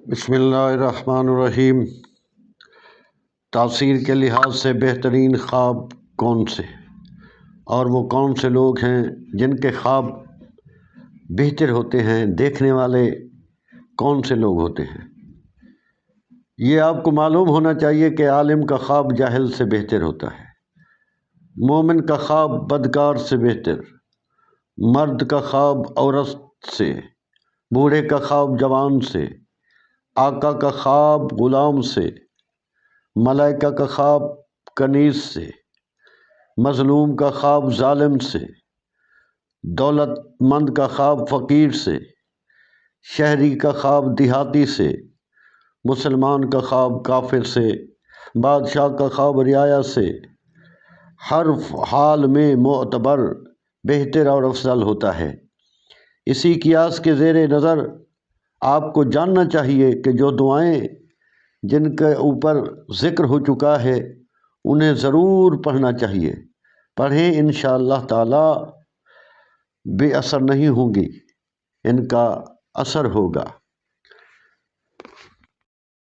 بسم اللہ الرحمن الرحیم۔ تاثیر کے لحاظ سے بہترین خواب کون سے، اور وہ کون سے لوگ ہیں جن کے خواب بہتر ہوتے ہیں؟ دیکھنے والے کون سے لوگ ہوتے ہیں؟ یہ آپ کو معلوم ہونا چاہیے کہ عالم کا خواب جاہل سے بہتر ہوتا ہے، مومن کا خواب بدکار سے بہتر، مرد کا خواب عورت سے، بوڑھے کا خواب جوان سے، آقا کا خواب غلام سے، ملائکہ کا خواب کنیز سے، مظلوم کا خواب ظالم سے، دولت مند کا خواب فقیر سے، شہری کا خواب دیہاتی سے، مسلمان کا خواب کافر سے، بادشاہ کا خواب رعایا سے۔ ہر حال میں معتبر، بہتر اور افضل ہوتا ہے۔ اسی قیاس کے زیر نظر آپ کو جاننا چاہیے کہ جو دعائیں جن کے اوپر ذکر ہو چکا ہے انہیں ضرور پڑھنا چاہیے۔ پڑھیں، انشاءاللہ تعالی بے اثر نہیں ہوں گی، ان کا اثر ہوگا۔